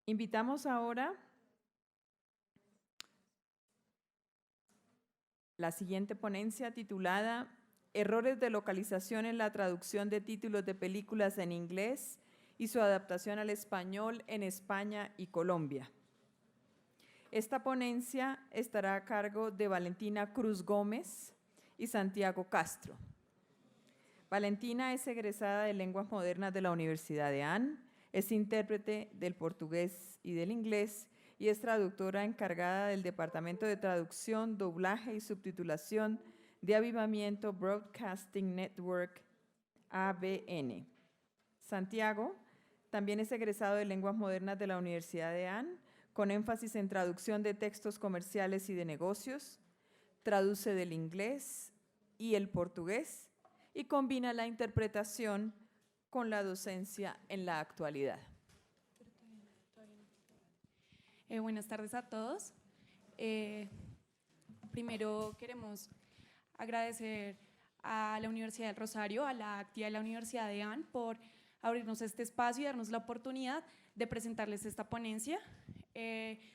Invitamos ahora la siguiente ponencia titulada Errores de localización en la traducción de títulos de películas en inglés y su adaptación al español en España y Colombia. Esta ponencia estará a cargo de Valentina Cruz Gómez y Santiago Castro. Valentina es egresada de Lenguas Modernas de la Universidad de Ann, es intérprete del portugués y del inglés y es traductora encargada del Departamento de Traducción, Doblaje y Subtitulación de Avivamiento Broadcasting Network, ABN. Santiago también es egresado de Lenguas Modernas de la Universidad de Ann, con énfasis en traducción de textos comerciales y de negocios, traduce del inglés y el portugués y combina la interpretación con la docencia en la actualidad. Buenas tardes a todos. Primero queremos agradecer a la Universidad del Rosario, a la actividad de la Universidad de Ann por abrirnos este espacio y darnos la oportunidad de presentarles esta ponencia.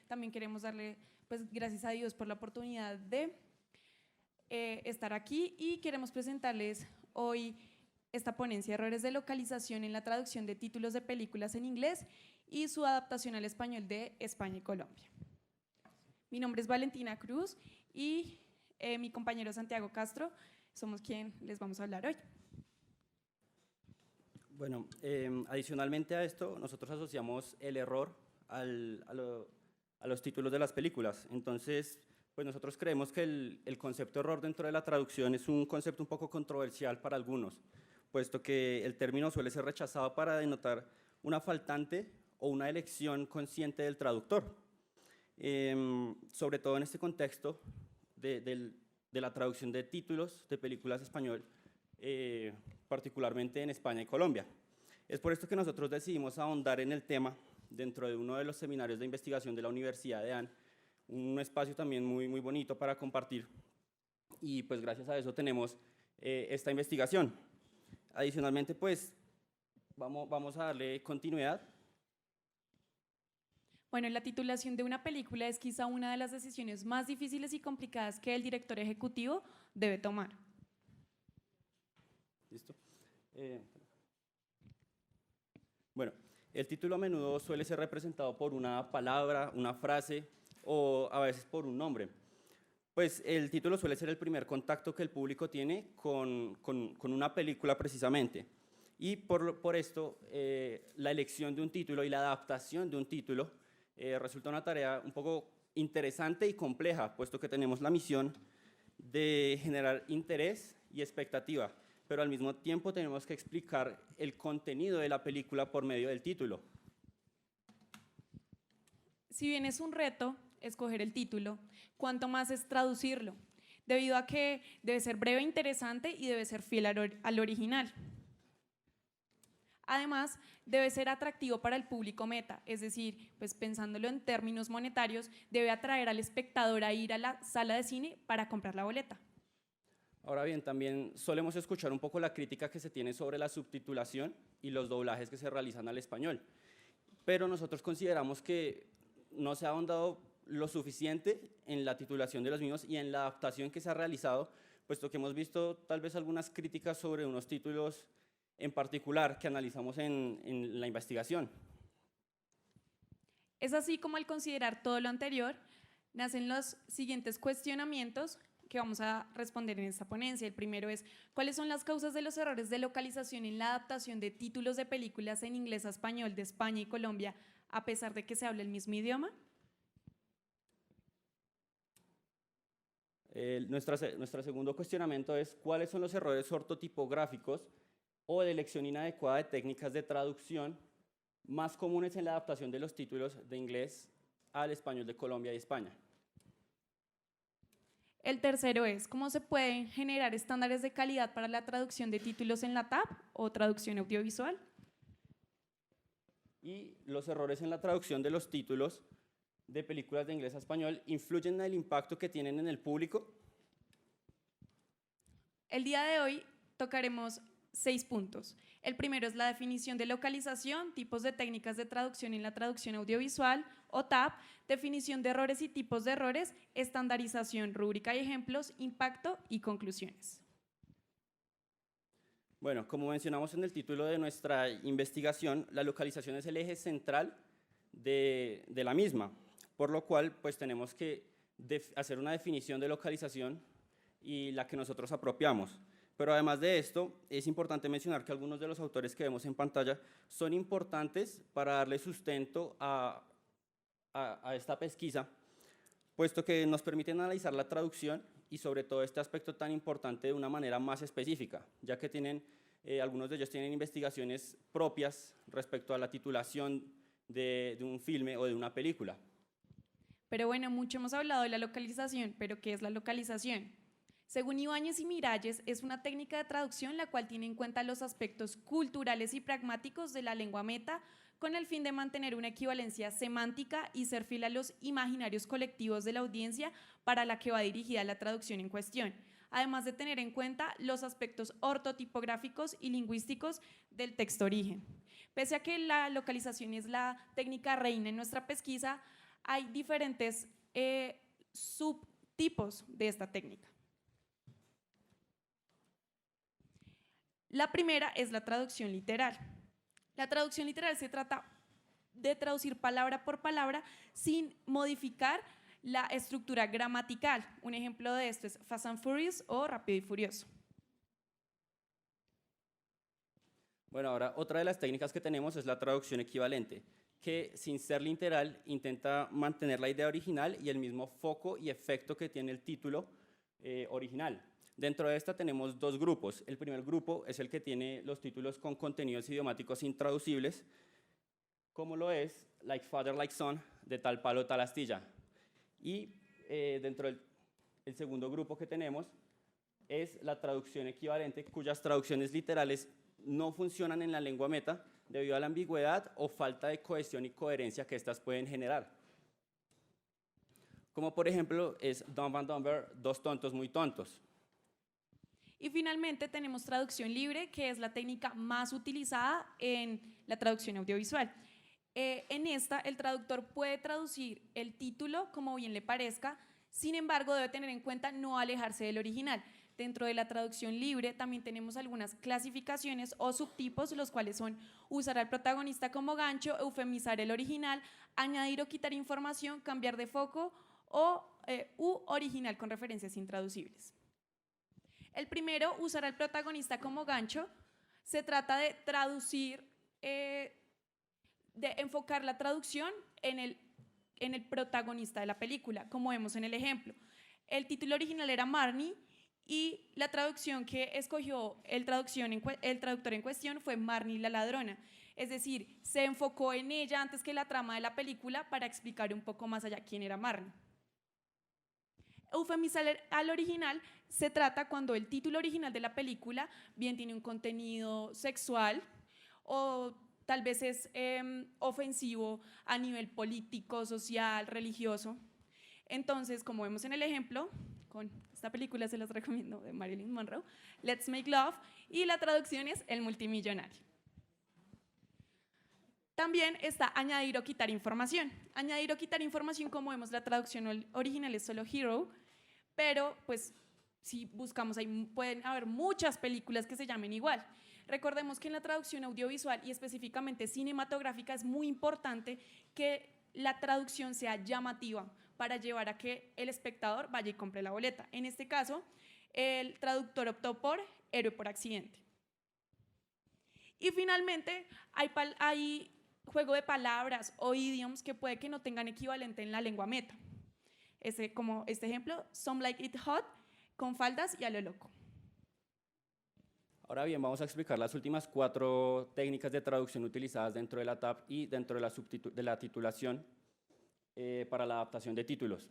También queremos darle pues, gracias a Dios por la oportunidad de estar aquí y queremos presentarles hoy esta ponencia, Errores de localización en la traducción de títulos de películas en inglés y su adaptación al español de España y Colombia. Mi nombre es Valentina Cruz y mi compañero Santiago Castro somos quien les vamos a hablar hoy. Bueno, adicionalmente a esto, nosotros asociamos el error a los títulos de las películas. Entonces, pues nosotros creemos que el concepto error dentro de la traducción es un concepto un poco controversial para algunos, puesto que el término suele ser rechazado para denotar una faltante o una elección consciente del traductor. Sobre todo en este contexto de la traducción de títulos de películas español, particularmente en España y Colombia. Es por esto que nosotros decidimos ahondar en el tema dentro de uno de los seminarios de investigación de la Universidad de Ann, un espacio también muy bonito para compartir, y pues gracias a eso tenemos esta investigación. Adicionalmente, pues vamos a darle continuidad. Bueno, la titulación de una película es quizá una de las decisiones más difíciles y complicadas que el director ejecutivo debe tomar. ¿Listo? Bueno, el título a menudo suele ser representado por una palabra, una frase o a veces por un nombre. Pues el título suele ser el primer contacto que el público tiene con una película precisamente. Y por esto, la elección de un título y la adaptación de un título resulta una tarea un poco interesante y compleja, puesto que tenemos la misión de generar interés y expectativa, pero al mismo tiempo tenemos que explicar el contenido de la película por medio del título. Si bien es un reto escoger el título, cuanto más es traducirlo, debido a que debe ser breve e interesante y debe ser fiel al original. Además, debe ser atractivo para el público meta, es decir, pues pensándolo en términos monetarios, debe atraer al espectador a ir a la sala de cine para comprar la boleta. Ahora bien, también solemos escuchar un poco la crítica que se tiene sobre la subtitulación y los doblajes que se realizan al español, pero nosotros consideramos que no se ha ahondado lo suficiente en la titulación de los mismos y en la adaptación que se ha realizado, puesto que hemos visto tal vez algunas críticas sobre unos títulos en particular que analizamos en la investigación. Es así como al considerar todo lo anterior, nacen los siguientes cuestionamientos que vamos a responder en esta ponencia. El primero es, ¿cuáles son las causas de los errores de localización en la adaptación de títulos de películas en inglés a español de España y Colombia, a pesar de que se hable el mismo idioma? Nuestro segundo cuestionamiento es, ¿cuáles son los errores ortotipográficos o de elección inadecuada de técnicas de traducción más comunes en la adaptación de los títulos de inglés al español de Colombia y España? El tercero es, ¿cómo se pueden generar estándares de calidad para la traducción de títulos en la TAP o traducción audiovisual? Y los errores en la traducción de los títulos de películas de inglés a español influyen en el impacto que tienen en el público. El día de hoy tocaremos 6 puntos. El primero es la definición de localización, tipos de técnicas de traducción en la traducción audiovisual, OTAP, definición de errores y tipos de errores, estandarización, rúbrica y ejemplos, impacto y conclusiones. Bueno, como mencionamos en el título de nuestra investigación, la localización es el eje central de la misma, por lo cual pues tenemos que hacer una definición de localización y la que nosotros apropiamos. Pero además de esto, es importante mencionar que algunos de los autores que vemos en pantalla son importantes para darle sustento a esta pesquisa, puesto que nos permiten analizar la traducción y sobre todo este aspecto tan importante de una manera más específica, ya que algunos de ellos tienen investigaciones propias respecto a la titulación de un filme o de una película. Pero bueno, mucho hemos hablado de la localización, pero ¿qué es la localización? Según Ibáñez y Miralles, es una técnica de traducción la cual tiene en cuenta los aspectos culturales y pragmáticos de la lengua meta con el fin de mantener una equivalencia semántica y ser fiel a los imaginarios colectivos de la audiencia para la que va dirigida la traducción en cuestión, además de tener en cuenta los aspectos ortotipográficos y lingüísticos del texto origen. Pese a que la localización es la técnica reina en nuestra pesquisa, hay diferentes subtipos de esta técnica. La primera es la traducción literal. La traducción literal se trata de traducir palabra por palabra sin modificar la estructura gramatical. Un ejemplo de esto es Fast and Furious o Rápido y Furioso. Bueno, ahora otra de las técnicas que tenemos es la traducción equivalente, que sin ser literal intenta mantener la idea original y el mismo foco y efecto que tiene el título original. Dentro de esta tenemos dos grupos. El primer grupo es el que tiene los títulos con contenidos idiomáticos intraducibles, como lo es Like Father, Like Son, de tal palo, tal astilla. Y dentro del segundo grupo que tenemos es la traducción equivalente, cuyas traducciones literales no funcionan en la lengua meta debido a la ambigüedad o falta de cohesión y coherencia que éstas pueden generar. Como por ejemplo es Dumb and Dumber, dos tontos muy tontos. Y finalmente tenemos traducción libre, que es la técnica más utilizada en la traducción audiovisual. En esta, el traductor puede traducir el título como bien le parezca, sin embargo, debe tener en cuenta no alejarse del original. Dentro de la traducción libre también tenemos algunas clasificaciones o subtipos, los cuales son usar al protagonista como gancho, eufemizar el original, añadir o quitar información, cambiar de foco u original con referencias intraducibles. El primero, usar al protagonista como gancho, se trata de traducir, de enfocar la traducción en el protagonista de la película, como vemos en el ejemplo. El título original era Marnie y la traducción que escogió el traductor en cuestión fue Marnie la ladrona. Es decir, se enfocó en ella antes que la trama de la película para explicar un poco más allá quién era Marnie. Eufemizar al original se trata cuando el título original de la película bien tiene un contenido sexual o tal vez es ofensivo a nivel político, social, religioso. Entonces, como vemos en el ejemplo, con esta película se las recomiendo de Marilyn Monroe, Let's Make Love, y la traducción es El multimillonario. También está añadir o quitar información. Añadir o quitar información, como vemos, la traducción original es solo hero, pero pues si buscamos ahí pueden haber muchas películas que se llamen igual. Recordemos que en la traducción audiovisual y específicamente cinematográfica es muy importante que la traducción sea llamativa para llevar a que el espectador vaya y compre la boleta. En este caso, el traductor optó por Héroe por accidente. Y finalmente, hay juego de palabras o idioms que puede que no tengan equivalente en la lengua meta. Como este ejemplo, Some Like It Hot, con faldas y a lo loco. Ahora bien, vamos a explicar las últimas 4 técnicas de traducción utilizadas dentro de la TAP y dentro de la titulación para la adaptación de títulos.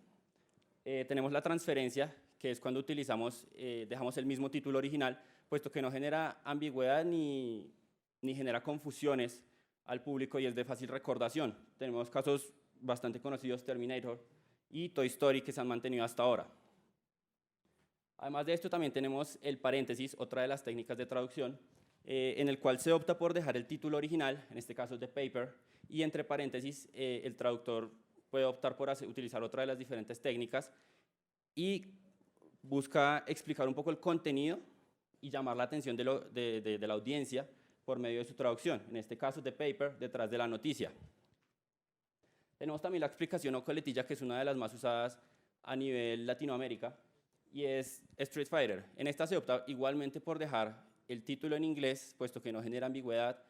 Tenemos la transferencia, que es cuando dejamos el mismo título original, puesto que no genera ambigüedad ni genera confusiones al público y es de fácil recordación. Tenemos casos bastante conocidos, Terminator y Toy Story, que se han mantenido hasta ahora. Además de esto, también tenemos el paréntesis, otra de las técnicas de traducción, en el cual se opta por dejar el título original, en este caso The Paper, y entre paréntesis el traductor puede optar por utilizar otra de las diferentes técnicas y busca explicar un poco el contenido y llamar la atención de la audiencia por medio de su traducción, en este caso The Paper, detrás de la noticia. Tenemos también la explicación o coletilla, que es una de las más usadas a nivel Latinoamérica, y es Street Fighter. En esta se opta igualmente por dejar el título en inglés, puesto que no genera ambigüedad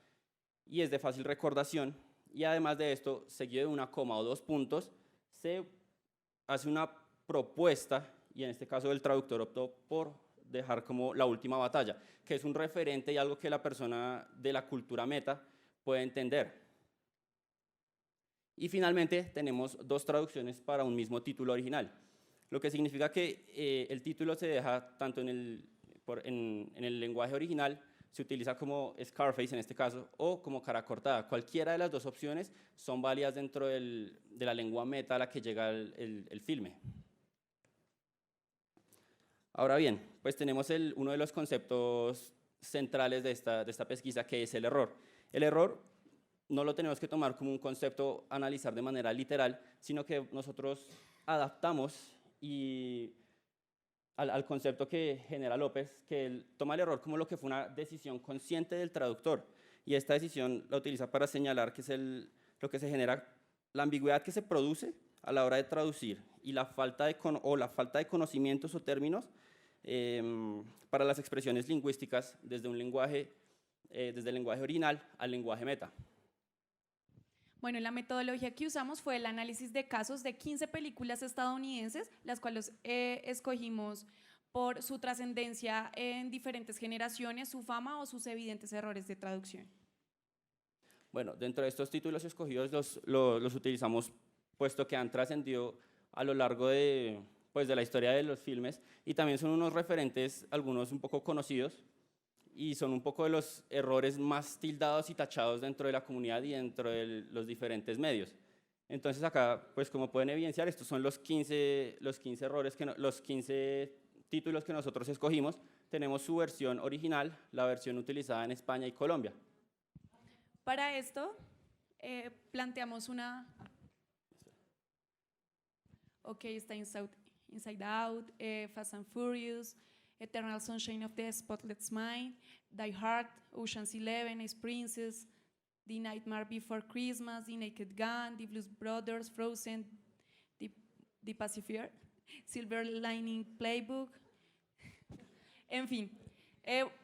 y es de fácil recordación, y además de esto, seguido de una coma o 2 puntos, se hace una propuesta, y en este caso el traductor optó por dejar como la última batalla, que es un referente y algo que la persona de la cultura meta puede entender. Y finalmente tenemos 2 traducciones para un mismo título original, lo que significa que el título se deja tanto en el lenguaje original, se utiliza como Scarface en este caso, o como cara cortada. Cualquiera de las 2 opciones son válidas dentro de la lengua meta a la que llega el filme. Ahora bien, pues tenemos uno de los conceptos centrales de esta pesquisa, que es el error. El error no lo tenemos que tomar como un concepto a analizar de manera literal, sino que nosotros adaptamos al concepto que genera López, que él toma el error como lo que fue una decisión consciente del traductor, y esta decisión la utiliza para señalar que es lo que se genera, la ambigüedad que se produce a la hora de traducir y la falta de conocimientos o términos para las expresiones lingüísticas desde el lenguaje original al lenguaje meta. Bueno, la metodología que usamos fue el análisis de casos de 15 películas estadounidenses, las cuales escogimos por su trascendencia en diferentes generaciones, su fama o sus evidentes errores de traducción. Bueno, dentro de estos títulos escogidos los utilizamos puesto que han trascendido a lo largo de la historia de los filmes, y también son unos referentes, algunos un poco conocidos, y son un poco de los errores más tildados y tachados dentro de la comunidad y dentro de los diferentes medios. Entonces acá, pues como pueden evidenciar, estos son los 15 errores, los 15 títulos que nosotros escogimos. Tenemos su versión original, la versión utilizada en España y Colombia. Para esto, planteamos una... Ok, está Inside Out, Fast and Furious, Eternal Sunshine of the Spotless Mind, Die Hard, Ocean's 11, Ice Princess, The Nightmare Before Christmas, The Naked Gun, The Blues Brothers, Frozen, The Pacifier, Silver Lining Playbook. En fin,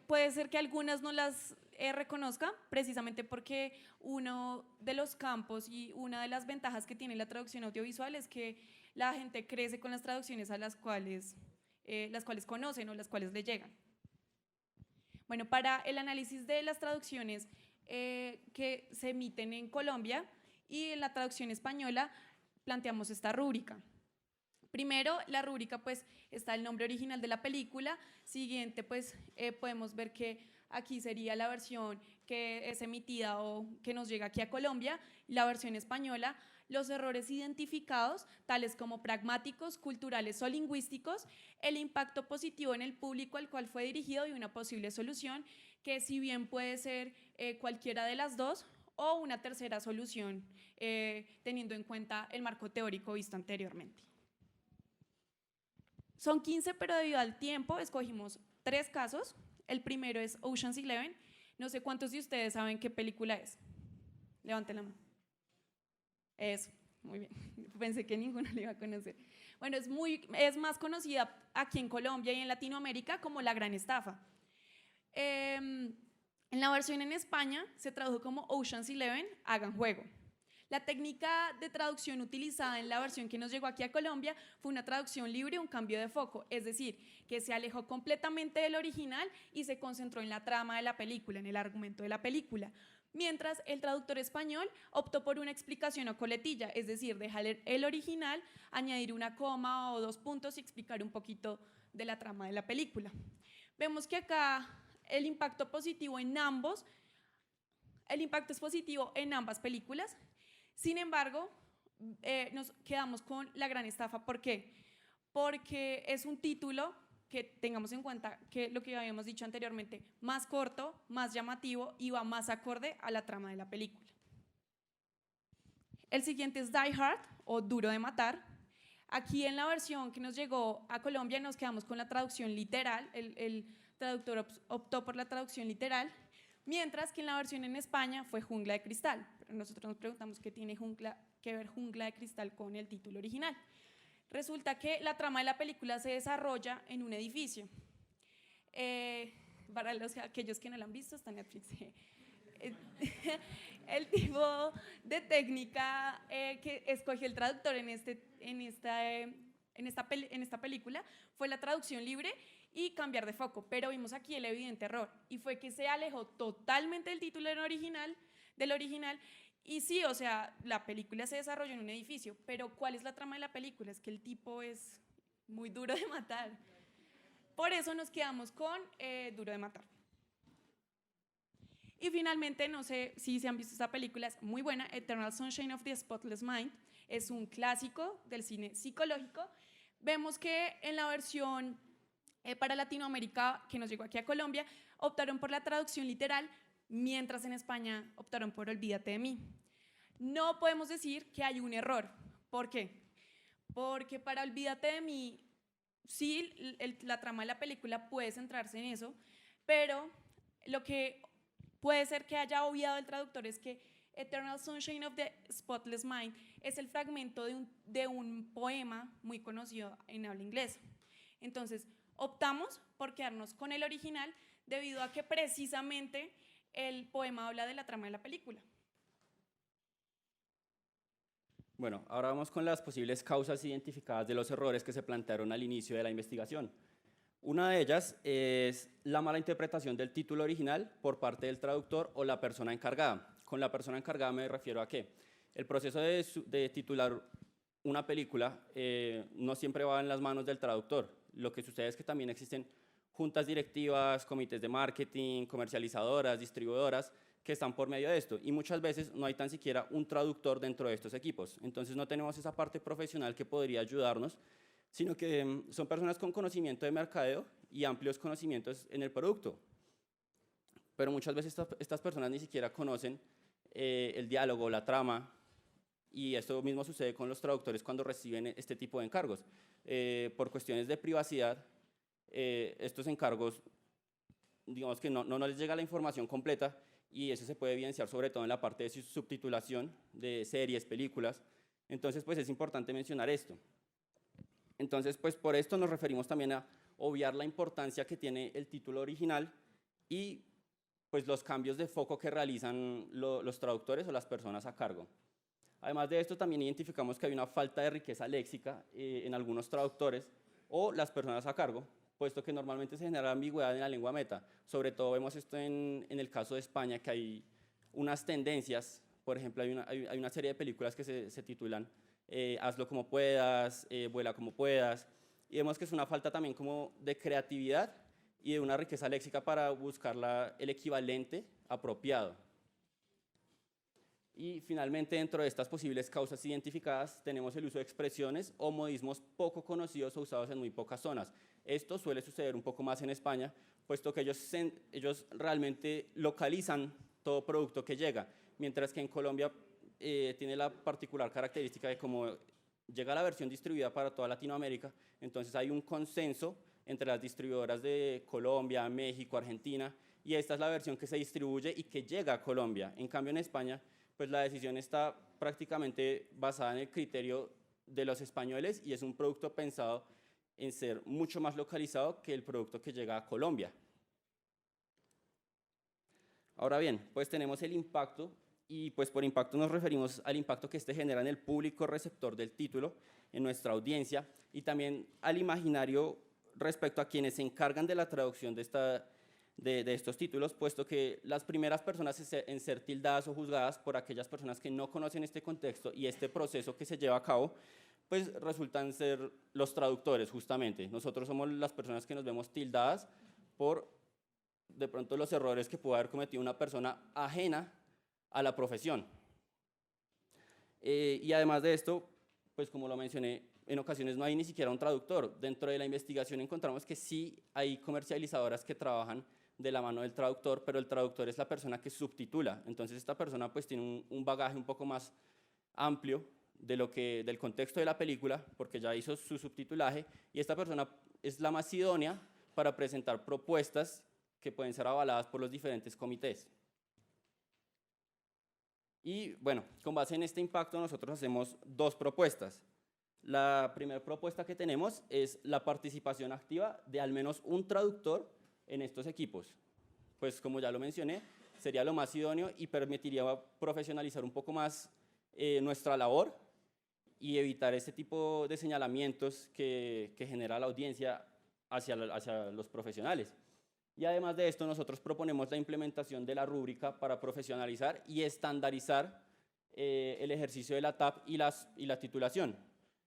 puede ser que algunas no las reconozcan, precisamente porque uno de los campos y una de las ventajas que tiene la traducción audiovisual es que la gente crece con las traducciones a las cuales conocen o las cuales le llegan. Bueno, para el análisis de las traducciones que se emiten en Colombia y en la traducción española, planteamos esta rúbrica. Primero, la rúbrica, pues, está el nombre original de la película. Siguiente, pues, podemos ver que aquí sería la versión que es emitida o que nos llega aquí a Colombia, la versión española, los errores identificados, tales como pragmáticos, culturales o lingüísticos, el impacto positivo en el público al cual fue dirigido y una posible solución, que si bien puede ser cualquiera de las dos o una tercera solución, teniendo en cuenta el marco teórico visto anteriormente. Son 15, pero debido al tiempo escogimos 3 casos. El primero es Ocean's 11. No sé cuántos de ustedes saben qué película es. Levanten la mano. Eso, muy bien. Pensé que ninguno le iba a conocer. Bueno, es más conocida aquí en Colombia y en Latinoamérica como La Gran Estafa. En la versión en España se tradujo como Ocean's 11, Hagan Juego. La técnica de traducción utilizada en la versión que nos llegó aquí a Colombia fue una traducción libre y un cambio de foco, es decir, que se alejó completamente del original y se concentró en la trama de la película, en el argumento de la película. Mientras el traductor español optó por una explicación o coletilla, es decir, dejar el original, añadir una coma o 2 puntos y explicar un poquito de la trama de la película. Vemos que acá el impacto es positivo en ambas películas. Sin embargo, nos quedamos con La Gran Estafa. ¿Por qué? Porque es un título que tengamos en cuenta que lo que habíamos dicho anteriormente, más corto, más llamativo y va más acorde a la trama de la película. El siguiente es Die Hard o Duro de Matar. Aquí en la versión que nos llegó a Colombia nos quedamos con la traducción literal, el traductor optó por la traducción literal, mientras que en la versión en España fue Jungla de Cristal. Pero nosotros nos preguntamos qué tiene que ver Jungla de Cristal con el título original. Resulta que la trama de la película se desarrolla en un edificio. Para aquellos que no la han visto, está en Netflix. El tipo de técnica que escogió el traductor en esta película fue la traducción libre y cambiar de foco, pero vimos aquí el evidente error y fue que se alejó totalmente del título del original. Y sí, o sea, la película se desarrolló en un edificio, pero ¿cuál es la trama de la película? Es que el tipo es muy duro de matar. Por eso nos quedamos con Duro de Matar. Y finalmente, no sé si se han visto esta película, es muy buena, Eternal Sunshine of the Spotless Mind. Es un clásico del cine psicológico. Vemos que en la versión para Latinoamérica, que nos llegó aquí a Colombia, optaron por la traducción literal, mientras en España optaron por Olvídate de mí. No podemos decir que hay un error. ¿Por qué? Porque para Olvídate de mí, sí, la trama de la película puede centrarse en eso, pero lo que puede ser que haya obviado el traductor es que Eternal Sunshine of the Spotless Mind es el fragmento de un poema muy conocido en habla inglesa. Entonces, optamos por quedarnos con el original debido a que precisamente el poema habla de la trama de la película. Bueno, ahora vamos con las posibles causas identificadas de los errores que se plantearon al inicio de la investigación. Una de ellas es la mala interpretación del título original por parte del traductor o la persona encargada. Con la persona encargada me refiero a que el proceso de titular una película no siempre va en las manos del traductor. Lo que sucede es que también existen juntas directivas, comités de marketing, comercializadoras, distribuidoras, que están por medio de esto. Y muchas veces no hay tan siquiera un traductor dentro de estos equipos. Entonces no tenemos esa parte profesional que podría ayudarnos, sino que son personas con conocimiento de mercadeo y amplios conocimientos en el producto. Pero muchas veces estas personas ni siquiera conocen el diálogo, la trama, y esto mismo sucede con los traductores cuando reciben este tipo de encargos. Por cuestiones de privacidad, estos encargos, digamos que no les llega la información completa, y eso se puede evidenciar sobre todo en la parte de subtitulación de series, películas. Entonces, pues es importante mencionar esto. Entonces, pues por esto nos referimos también a obviar la importancia que tiene el título original y pues los cambios de foco que realizan los traductores o las personas a cargo. Además de esto, también identificamos que hay una falta de riqueza léxica en algunos traductores o las personas a cargo, puesto que normalmente se genera ambigüedad en la lengua meta. Sobre todo vemos esto en el caso de España, que hay unas tendencias. Por ejemplo, hay una serie de películas que se titulan Hazlo como puedas, Vuela como puedas, y vemos que es una falta también como de creatividad y de una riqueza léxica para buscar el equivalente apropiado. Y finalmente, dentro de estas posibles causas identificadas, tenemos el uso de expresiones o modismos poco conocidos o usados en muy pocas zonas. Esto suele suceder un poco más en España, puesto que ellos realmente localizan todo producto que llega, mientras que en Colombia tiene la particular característica de como llega la versión distribuida para toda Latinoamérica, entonces hay un consenso entre las distribuidoras de Colombia, México, Argentina, y esta es la versión que se distribuye y que llega a Colombia. En cambio, en España, pues la decisión está prácticamente basada en el criterio de los españoles y es un producto pensado en ser mucho más localizado que el producto que llega a Colombia. Ahora bien, pues tenemos el impacto, y pues por impacto nos referimos al impacto que este genera en el público receptor del título, en nuestra audiencia, y también al imaginario respecto a quienes se encargan de la traducción de estos títulos, puesto que las primeras personas en ser tildadas o juzgadas por aquellas personas que no conocen este contexto y este proceso que se lleva a cabo, pues resultan ser los traductores justamente. Nosotros somos las personas que nos vemos tildadas por de pronto los errores que pudo haber cometido una persona ajena a la profesión. Y además de esto, pues como lo mencioné, en ocasiones no hay ni siquiera un traductor. Dentro de la investigación encontramos que sí hay comercializadoras que trabajan de la mano del traductor, pero el traductor es la persona que subtitula. Entonces esta persona pues tiene un bagaje un poco más amplio del contexto de la película, porque ya hizo su subtitulaje, y esta persona es la más idónea para presentar propuestas que pueden ser avaladas por los diferentes comités. Y bueno, con base en este impacto nosotros hacemos dos propuestas. La primera propuesta que tenemos es la participación activa de al menos un traductor en estos equipos. Pues como ya lo mencioné, sería lo más idóneo y permitiría profesionalizar un poco más nuestra labor y evitar este tipo de señalamientos que genera la audiencia hacia los profesionales. Y además de esto, nosotros proponemos la implementación de la rúbrica para profesionalizar y estandarizar el ejercicio de la TAP y la titulación.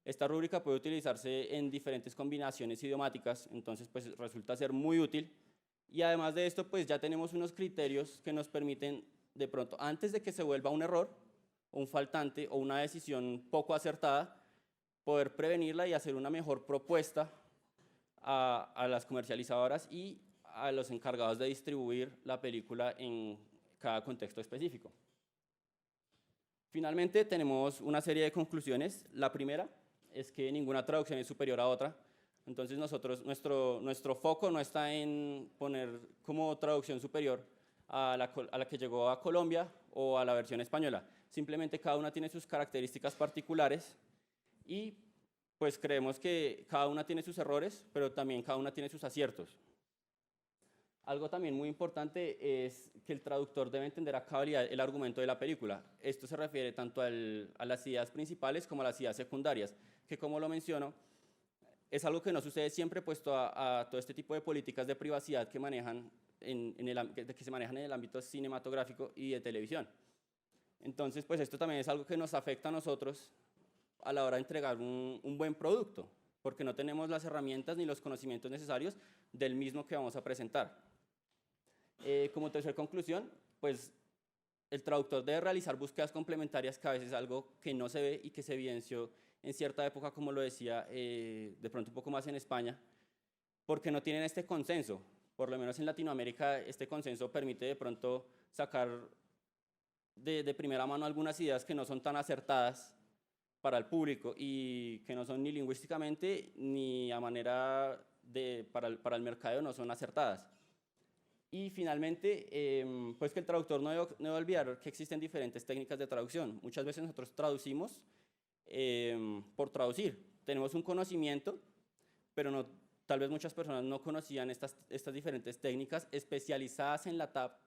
Esta rúbrica puede utilizarse en diferentes combinaciones idiomáticas, entonces pues resulta ser muy útil. Y además de esto, pues ya tenemos unos criterios que nos permiten, de pronto, antes de que se vuelva un error, un faltante o una decisión poco acertada, poder prevenirla y hacer una mejor propuesta a las comercializadoras y a los encargados de distribuir la película en cada contexto específico. Finalmente, tenemos una serie de conclusiones. La primera es que ninguna traducción es superior a otra. Entonces, nuestro foco no está en poner como traducción superior a la que llegó a Colombia o a la versión española. Simplemente cada una tiene sus características particulares y pues creemos que cada una tiene sus errores, pero también cada una tiene sus aciertos. Algo también muy importante es que el traductor debe entender a cabalidad el argumento de la película. Esto se refiere tanto a las ideas principales como a las ideas secundarias, que como lo menciono, es algo que no sucede siempre puesto a todo este tipo de políticas de privacidad que se manejan en el ámbito cinematográfico y de televisión. Entonces, pues esto también es algo que nos afecta a nosotros a la hora de entregar un buen producto, porque no tenemos las herramientas ni los conocimientos necesarios del mismo que vamos a presentar. Como tercera conclusión, pues el traductor debe realizar búsquedas complementarias, que a veces es algo que no se ve y que se evidenció en cierta época, como lo decía, de pronto un poco más en España, porque no tienen este consenso. Por lo menos en Latinoamérica este consenso permite de pronto sacar de primera mano algunas ideas que no son tan acertadas para el público y que no son ni lingüísticamente ni a manera para el mercadeo no son acertadas. Y finalmente, pues que el traductor no debe olvidar que existen diferentes técnicas de traducción. Muchas veces nosotros traducimos por traducir. Tenemos un conocimiento, pero tal vez muchas personas no conocían estas diferentes técnicas especializadas en la TAP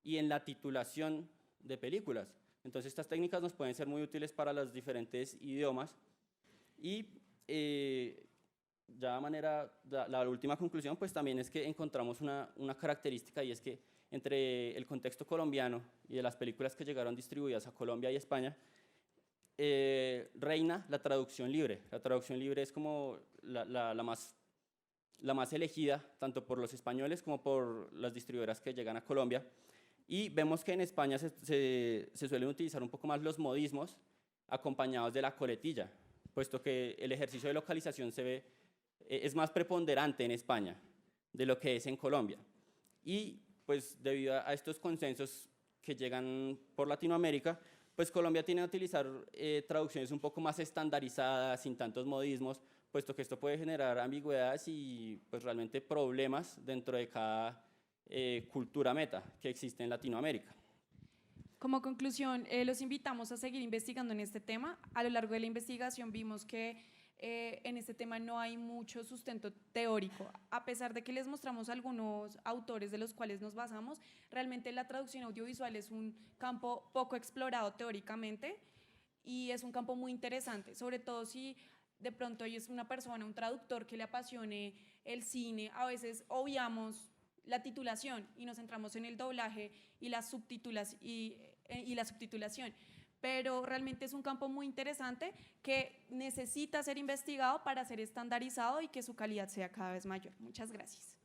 y en la titulación de películas. Entonces estas técnicas nos pueden ser muy útiles para los diferentes idiomas. Y ya de manera, la última conclusión pues también es que encontramos una característica, y es que entre el contexto colombiano y de las películas que llegaron distribuidas a Colombia y España, reina la traducción libre. La traducción libre es como la más elegida tanto por los españoles como por las distribuidoras que llegan a Colombia. Y vemos que en España se suelen utilizar un poco más los modismos acompañados de la coletilla, puesto que el ejercicio de localización es más preponderante en España de lo que es en Colombia. Y pues debido a estos consensos que llegan por Latinoamérica, pues Colombia tiene que utilizar traducciones un poco más estandarizadas, sin tantos modismos, puesto que esto puede generar ambigüedades y pues realmente problemas dentro de cada cultura meta que existe en Latinoamérica. Como conclusión, los invitamos a seguir investigando en este tema. A lo largo de la investigación vimos que en este tema no hay mucho sustento teórico. A pesar de que les mostramos algunos autores de los cuales nos basamos, realmente la traducción audiovisual es un campo poco explorado teóricamente y es un campo muy interesante, sobre todo si de pronto es una persona, un traductor que le apasione el cine. A veces obviamos la titulación y nos centramos en el doblaje y la subtitulación, pero realmente es un campo muy interesante que necesita ser investigado para ser estandarizado y que su calidad sea cada vez mayor. Muchas gracias.